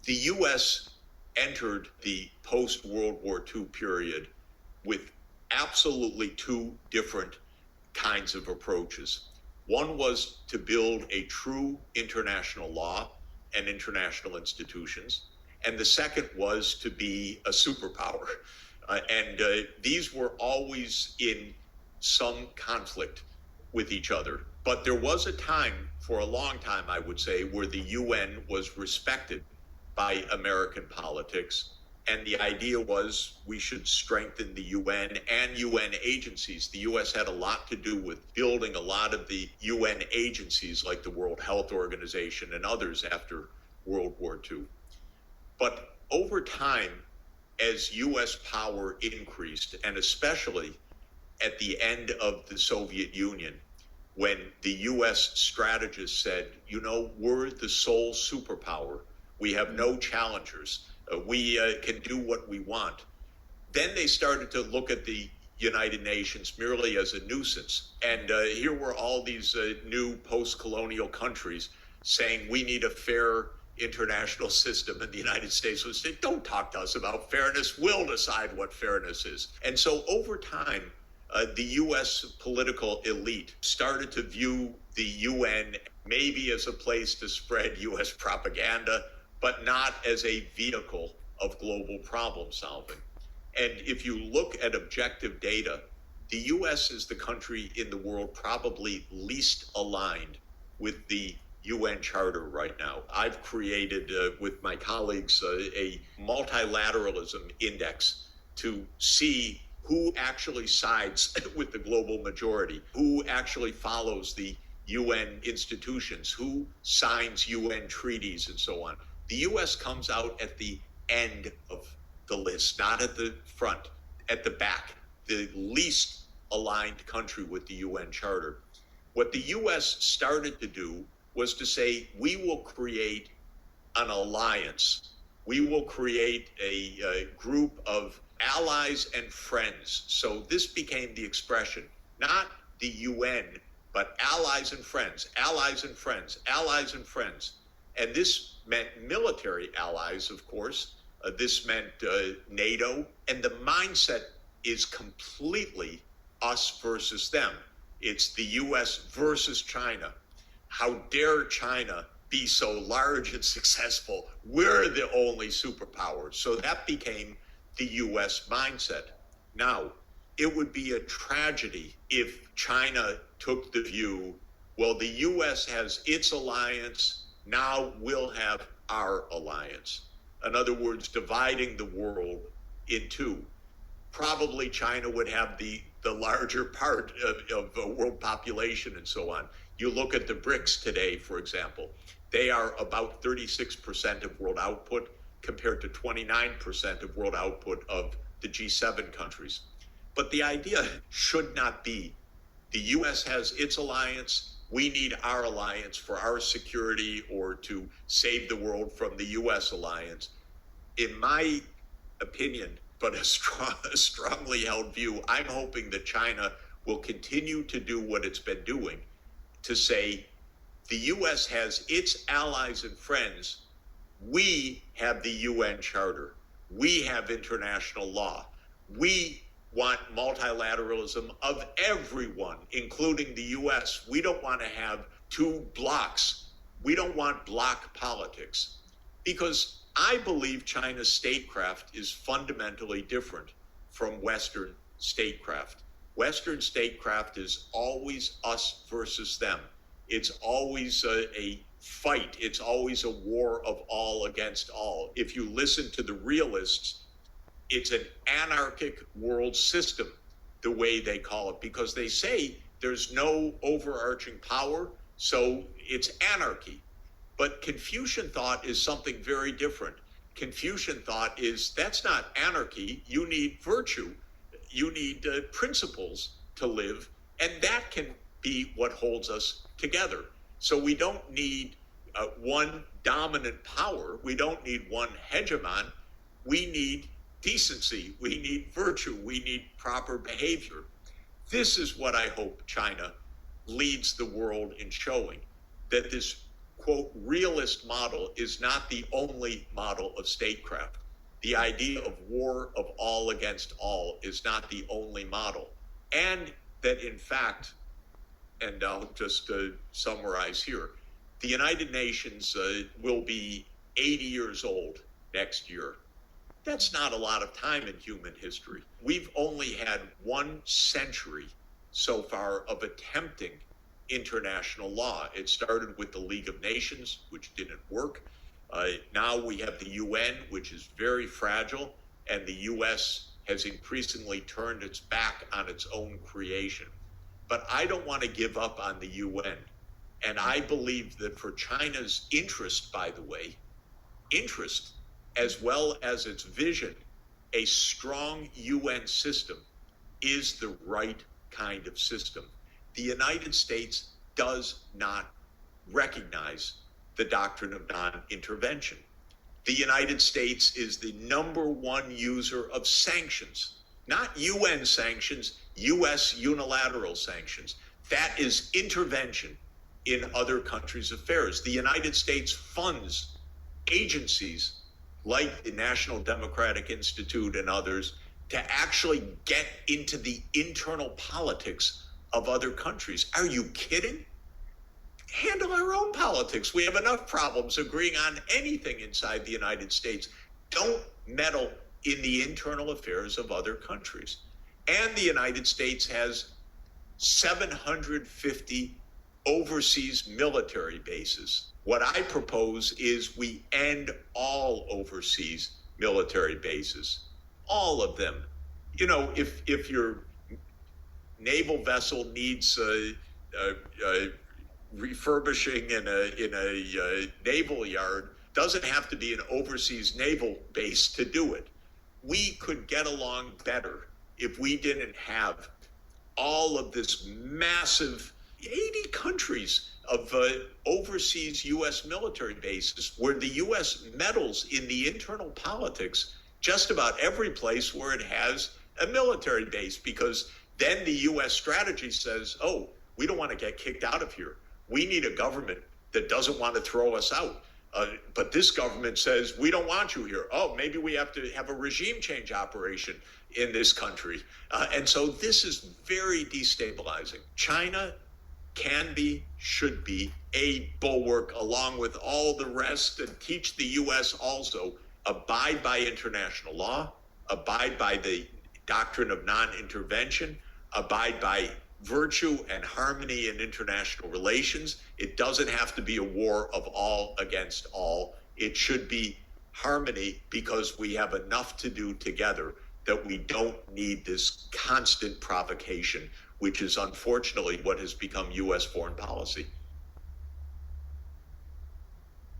The U.S. entered the post-World War II period with absolutely two different kinds of approaches. One was to build a true international law and international institutions, and the second was to be a superpower. These were always in some conflict with each other. But there was a time, for a long time, I would say, where the UN was respected by American politics. And the idea was we should strengthen the UN and UN agencies. The US had a lot to do with building a lot of the UN agencies like the World Health Organization and others after World War II. But over time, as US power increased, and especially at the end of the Soviet Union, when the US strategists said, we're the sole superpower, we have no challengers, we can do what we want. Then they started to look at the United Nations merely as a nuisance. And here were all these new post-colonial countries saying we need a fair international system, and the United States would say, don't talk to us about fairness, we'll decide what fairness is. And so over time, the U.S. political elite started to view the UN maybe as a place to spread U.S. propaganda, but not as a vehicle of global problem solving. And if you look at objective data, the U.S. is the country in the world probably least aligned with the UN Charter right now. I've created, with my colleagues, a multilateralism index to see who actually sides with the global majority, who actually follows the UN institutions, who signs UN treaties, and so on. The U.S. comes out at the end of the list, not at the front, at the back, the least aligned country with the UN Charter. What the U.S. started to do was to say, we will create an alliance. We will create a group of allies and friends. So this became the expression, not the UN, but allies and friends, allies and friends, allies and friends. And this meant military allies, of course. This meant NATO. And the mindset is completely us versus them. It's the US versus China. How dare China be so large and successful? We're the only superpower. So that became the US mindset. Now, it would be a tragedy if China took the view, well, the US has its alliance, now we'll have our alliance. In other words, dividing the world in two. Probably China would have the larger part of world population and so on. You look at the BRICS today, for example, they are about 36% of world output compared to 29% of world output of the G7 countries. But the idea should not be the US has its alliance, we need our alliance for our security or to save the world from the US alliance. In my opinion, but a strongly held view, I'm hoping that China will continue to do what it's been doing, to say the US has its allies and friends. We have the UN Charter. We have international law. We want multilateralism of everyone, including the US. We don't want to have two blocks. We don't want block politics, because I believe China's statecraft is fundamentally different from Western statecraft. Western statecraft is always us versus them. It's always a fight. It's always a war of all against all. If you listen to the realists, it's an anarchic world system, the way they call it, because they say there's no overarching power, so it's anarchy. But Confucian thought is something very different. Confucian thought is that's not anarchy. You need virtue. You need principles to live, and that can be what holds us together. So we don't need one dominant power. We don't need one hegemon. We need decency. We need virtue. We need proper behavior. This is what I hope China leads the world in showing, that this quote, realist model is not the only model of statecraft. The idea of war of all against all is not the only model. And that, in fact, and I'll just summarize here, the United Nations will be 80 years old next year. That's not a lot of time in human history. We've only had 1 century so far of attempting international law. It started with the League of Nations, which didn't work. Now we have the UN, which is very fragile, and the US has increasingly turned its back on its own creation. But I don't want to give up on the UN. And I believe that for China's interest, by the way, interest as well as its vision, a strong UN system is the right kind of system. The United States does not recognize the doctrine of non-intervention. The United States is the #1 user of sanctions, not UN sanctions, US unilateral sanctions. That is intervention in other countries' affairs. The United States funds agencies like the National Democratic Institute and others to actually get into the internal politics of other countries. Are you kidding? Handle our own politics. We have enough problems agreeing on anything inside the United States. Don't meddle in the internal affairs of other countries. And the United States has 750 overseas military bases. What I propose is we end all overseas military bases, all of them. You know, if your naval vessel needs refurbishing in a naval yard, doesn't have to be an overseas naval base to do it. We could get along better if we didn't have all of this massive 80 countries of overseas U.S. military bases where the U.S. meddles in the internal politics just about every place where it has a military base, because then the U.S. strategy says, oh, we don't want to get kicked out of here. We need a government that doesn't want to throw us out. But this government says, we don't want you here. Oh, maybe we have to have a regime change operation in this country. And so this is very destabilizing. China can be, should be a bulwark along with all the rest, and teach the U.S. also abide by international law, abide by the doctrine of non-intervention, abide by virtue and harmony in international relations. It doesn't have to be a war of all against all. It should be harmony, because we have enough to do together that we don't need this constant provocation, which is unfortunately what has become U.S. foreign policy.